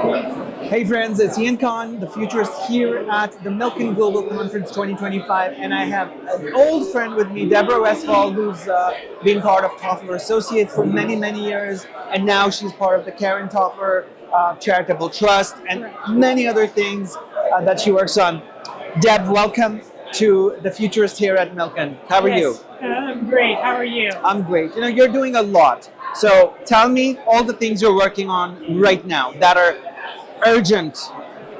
Hey friends, it's Ian Khan, the Futurist here at the Milken Global Conference 2025, and I have an old friend with me, Debra Cafaro, who's been part of Toffler Associates for many, many years, and now she's part of the Karen Toffler Charitable Trust and many other things that she works on. Deb, welcome to the Futurist here at Milken. How are you? I'm great. How are you? I'm great. You know, you're doing a lot. So tell me all the things you're working on right now that are urgent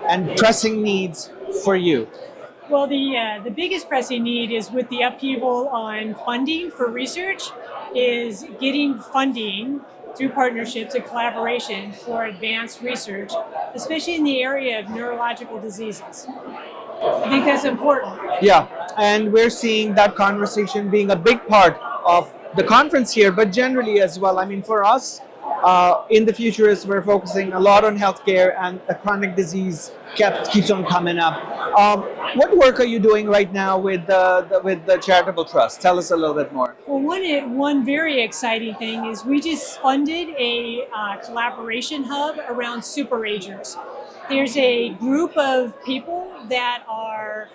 and pressing needs for you. Well, the biggest pressing need is with the upheaval on funding for research, is getting funding through partnerships and collaboration for advanced research, especially in the area of neurological diseases. I think that's important. Yeah, and we're seeing that conversation being a big part of the conference here, but generally as well. I mean, for us, in the Futurist, we're focusing a lot on healthcare, and the chronic disease keeps on coming up. What work are you doing right now with the charitable trust? Tell us a little bit more. Well, one very exciting thing is we just funded a collaboration hub around super agers. There's a group of people that are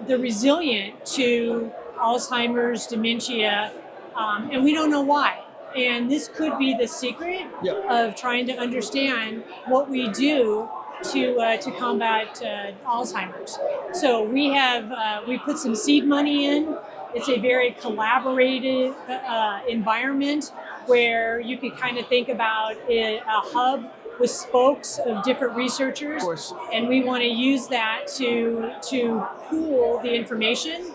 they're resilient to Alzheimer's, dementia, and we don't know why. And this could be the secret of trying to understand what we do to combat Alzheimer's. So we put some seed money in. It's a very collaborative environment where you could kind of think about a hub with spokes of different researchers, Of course. and we want to use that to pool the information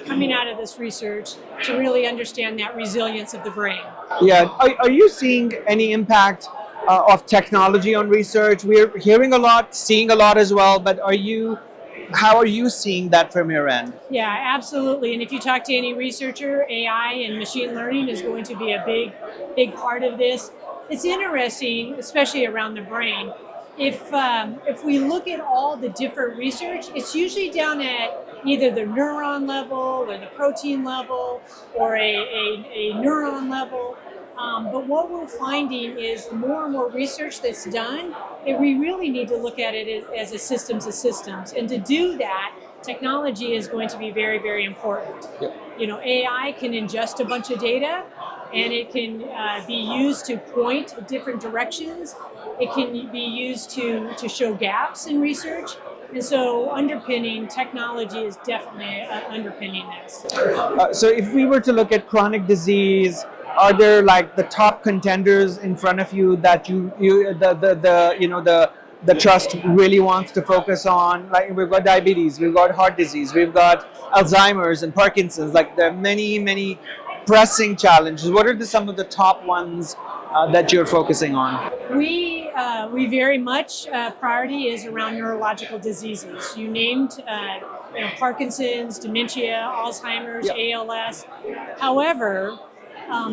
coming out of this research to really understand that resilience of the brain. Yeah, are you seeing any impact of technology on research? We're hearing a lot, seeing a lot as well, but how are you seeing that from your end? Yeah, absolutely. And if you talk to any researcher, AI and machine learning is going to be a big part of this. It's interesting, especially around the brain. If we look at all the different research, it's usually down at either the neuron level or the protein level or a neuron level. But what we're finding is more and more research that's done, and we really need to look at it as a systems of systems. And to do that, technology is going to be very, very important. Yep. You know, AI can ingest a bunch of data, and it can be used to point different directions. It can be used to show gaps in research. And so underpinning technology is definitely underpinning this. So if we were to look at chronic disease, are there like the top contenders in front of you that the trust really wants to focus on? Like we've got diabetes, we've got heart disease, we've got Alzheimer's and Parkinson's. Like there are many pressing challenges. What are some of the top ones that you're focusing on? We very much priority is around neurological diseases. You named Parkinson's, dementia, Alzheimer's, ALS. However,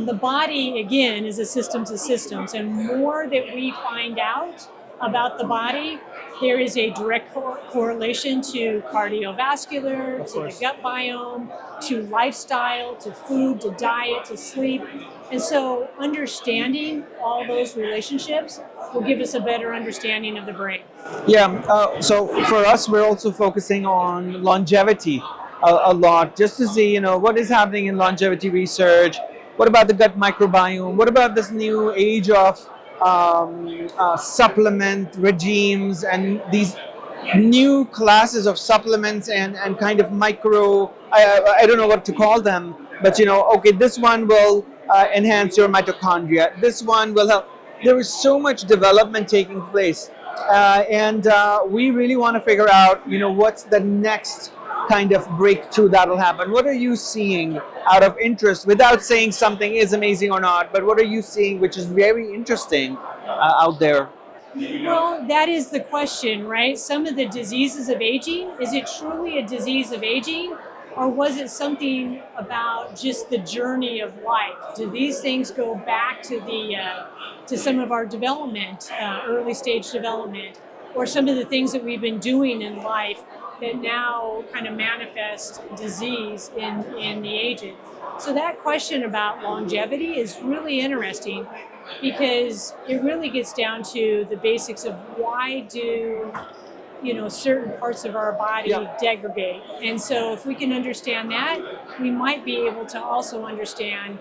the body again is a systems of systems, and more that we find out about the body, there is a direct correlation to cardiovascular, to the gut biome, to lifestyle, to food, to diet, to sleep. And so understanding all those relationships will give us a better understanding of the brain. Yeah, so for us, we're also focusing on longevity a lot, just to see, what is happening in longevity research. What about the gut microbiome? What about this new age of supplement regimes and these new classes of supplements and kind of I don't know what to call them, but okay, this one will enhance your mitochondria. This one will help. There is so much development taking place, and we really want to figure out, what's the next kind of breakthrough that'll happen. What are you seeing out of interest, without saying something is amazing or not, but what are you seeing which is very interesting out there? Well, that is the question, right? Some of the diseases of aging, is it truly a disease of aging, or was it something about just the journey of life? Do these things go back to to some of our development, early stage development, or some of the things that we've been doing in life that now kind of manifest disease in the aged? So that question about longevity is really interesting. because it really gets down to the basics of why do certain parts of our body Yep. degrade. And so if we can understand that, we might be able to also understand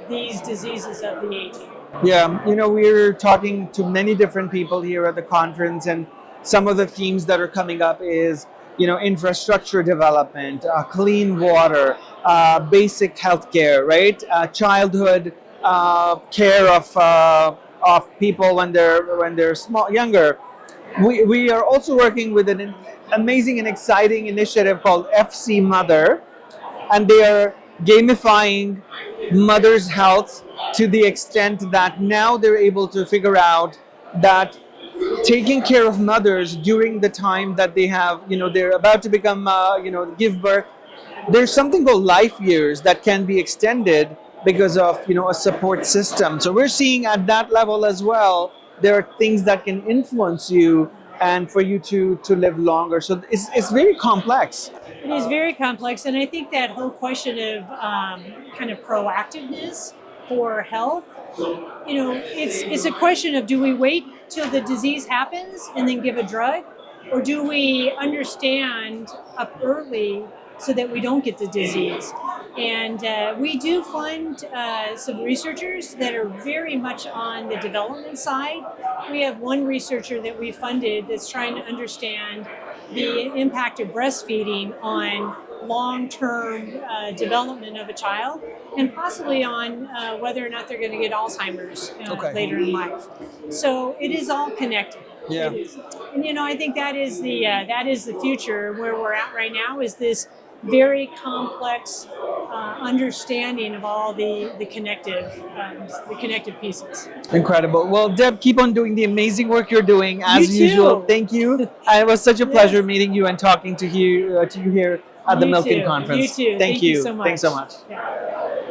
these diseases of the aging. Yeah, we're talking to many different people here at the conference, and some of the themes that are coming up is, infrastructure development, clean water, basic healthcare, right? Childhood care of people when they're small, younger. We are also working with an amazing and exciting initiative called FC Mother, and they are gamifying mother's health to the extent that now they're able to figure out that taking care of mothers during the time that they have, they're about to become, give birth, there's something called life years that can be extended because of, a support system. So we're seeing at that level as well, there are things that can influence you and for you to live longer. So it's very complex. It is very complex, and I think that whole question of kind of proactiveness for health, it's a question of, do we wait till the disease happens and then give a drug, or do we understand up early so that we don't get the disease? And we do fund some researchers that are very much on the development side. We have one researcher that we funded that's trying to understand the impact of breastfeeding on long-term development of a child, and possibly on whether or not they're going to get Alzheimer's later in life. So it is all connected. Yeah. It is. And I think that is the future. Where we're at right now is this very complex understanding of all the connective pieces. Incredible. Well, Deb, keep on doing the amazing work you're doing as You too. usual. Thank you. And it was such a pleasure Yes. meeting you and talking to you here at the You Milken too. Conference. You too. Thank you. So much. Thanks so much. Yeah.